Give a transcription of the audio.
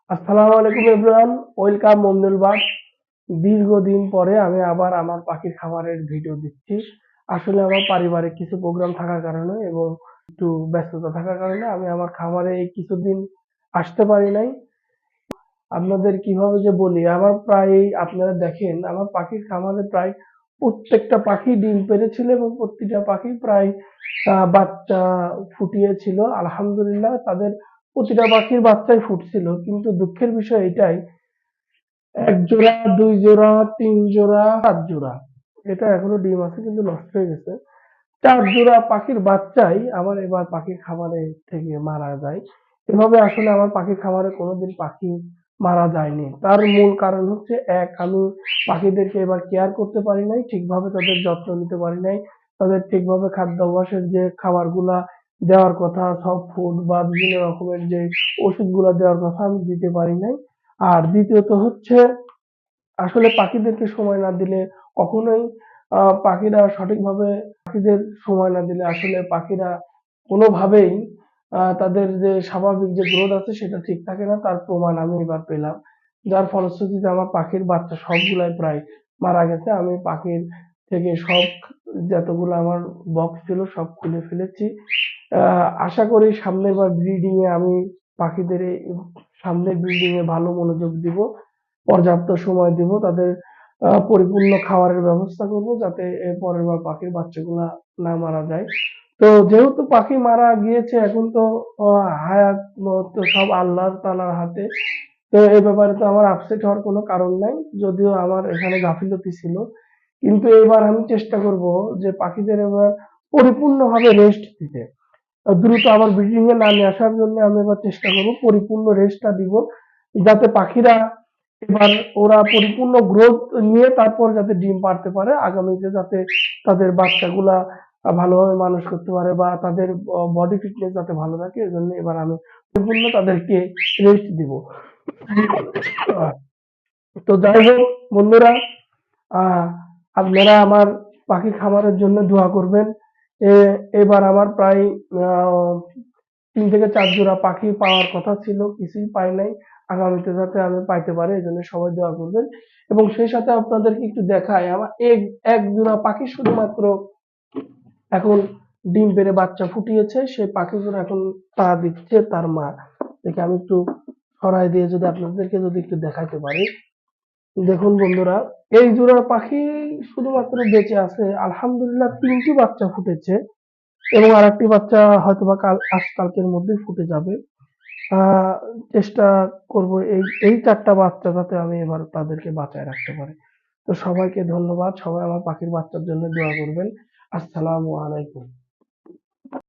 আসসালামু আলাইকুম everyone, welcome মঞ্জুলবাগ। দীর্ঘদিন পরে আমি আবার আমার পাখির খামারের ভিডিও দিচ্ছি। আসলে আমার পারিবারিক কিছু প্রোগ্রাম থাকার কারণে এবং একটু ব্যস্ততা থাকার কারণে আমি আমার খামারে এই কিছুদিন আসতে পারি নাই। আপনাদের কিভাবে যে বলি, আমার প্রায় আপনারা দেখেন আমার পাখির খামারে প্রায় প্রত্যেকটা পাখি ডিম পেড়েছিল এবং প্রতিটা পাখি প্রায় বাচ্চা ফুটিয়েছিল। আলহামদুলিল্লাহ তাদের প্রতিটা পাখির বাচ্চাই ফুটছিল, কিন্তু দুঃখের বিষয় এটাই, এক জোড়া, দুই জোড়া, তিন জোড়া, চার জোড়া, এটা এখনো ডিম আছে কিন্তু নষ্ট হয়ে গেছে। চার জোড়া পাখির বাচ্চাই আমার এবার পাখির খামারে থেকে মারা যায়। এভাবে আসলে আমার পাখির খামারে কোনোদিন পাখি মারা যায়নি। তার মূল কারণ হচ্ছে, এক, আমি পাখিদেরকে এবার কেয়ার করতে পারি নাই, ঠিকভাবে তাদের যত্ন নিতে পারি নাই। তাদের ঠিকভাবে খাদ্যাভ্যাসের যে খাবারগুলা দেওয়ার কথা, সব ফুড বা বিভিন্ন রকমের যে ওষুধগুলা দেওয়ার কথা আমি দিতে পারি নাই। আর দ্বিতীয়ত হচ্ছে, আসলে পাখিদেরকে সময় না দিলে কখনোই পাখিরা সঠিকভাবে, পাখিদের সময় না দিলে আসলে পাখিরা কোনোভাবেই তাদের যে স্বাভাবিক যে গ্রোথ আছে সেটা ঠিক থাকে না। তার প্রমাণ আমি এবার পেলাম। যার ফলশ্রুতিতে আমার পাখির বাচ্চা সবগুলাই প্রায় মারা গেছে। আমি পাখির থেকে সব, যতগুলো আমার বক্স ছিল সব খুলে ফেলেছি। আশা করি সামনের বার ব্রিডিং এ আমি পাখিদের সামনের ব্রিডিং এ ভালো মনোযোগ দিব, পর্যাপ্ত সময় দিব, তাদের পরিপূর্ণ খাবারের ব্যবস্থা করব যাতে এর পরের বার পাখির বাচ্চাগুলা না মারা যায়। তো যেহেতু পাখি মারা গিয়েছে, এখন তো হায়াত তো সব আল্লাহ তাআলার হাতে। তো এই ব্যাপারে তো আমার আপসেট হওয়ার কোনো কারণ নাই, যদিও আমার এখানে গাফিলতি ছিল। কিন্তু এবার আমি চেষ্টা করব যে পাখিদের এবার পরিপূর্ণভাবে রেস্ট দিতে। দ্রুত আবার ব্রিডিং এ না নিয়ে আসার জন্য আমি এবার চেষ্টা করব পরিপূর্ণ রেস্টটা দিব, যাতে পাখিরা এবার ওরা পরিপূর্ণ গ্রোথ নিয়ে তারপর যাতে ডিম পাড়তে পারে, আগামীতে যাতে তাদের বাচ্চাগুলা ভালোভাবে মানুষ করতে পারে বা তাদের বডি ফিটনেস যাতে ভালো থাকে, এজন্য এবার আমি পরিপূর্ণ তাদেরকে রেস্ট দিব। তো যাই হোক বন্ধুরা, আহ আপনারা আমার পাখি খামারের জন্য দোয়া করবেন। এবার আমার প্রায় আহ ৩ থেকে ৪ জোড়া পাখি পাওয়ার কথা ছিল, কিছুই পাই নাই। আগামীতে যাতে আমি পাইতে পারি এজন্য সবাই দোয়া করবেন। এবং সেই সাথে আপনাদেরকে একটু দেখাই, আমার এক জোড়া পাখি শুধুমাত্র এখন ডিম পেড়ে বাচ্চা ফুটিয়েছে। সেই পাখিগুলো এখন তা দিচ্ছে তার মা। দেখে আমি একটু সরাই দিয়ে যদি আপনাদেরকে যদি একটু দেখাইতে পারি। দেখুন বন্ধুরা, এই জোড়া পাখি শুধুমাত্র বেঁচে আছে। আলহামদুলিল্লাহ ৩টি বাচ্চা ফুটেছে এবং আরেকটি বাচ্চা হয়তোবা আজ কালকের মধ্যেই ফুটে যাবে। আহ চেষ্টা করব এই ৪টা বাচ্চা যাতে আমি এবার তাদেরকে বাঁচায় রাখতে পারি। তো সবাইকে ধন্যবাদ। সবাই আমার পাখির বাচ্চার জন্য দোয়া করবেন। আসসালামু আলাইকুম।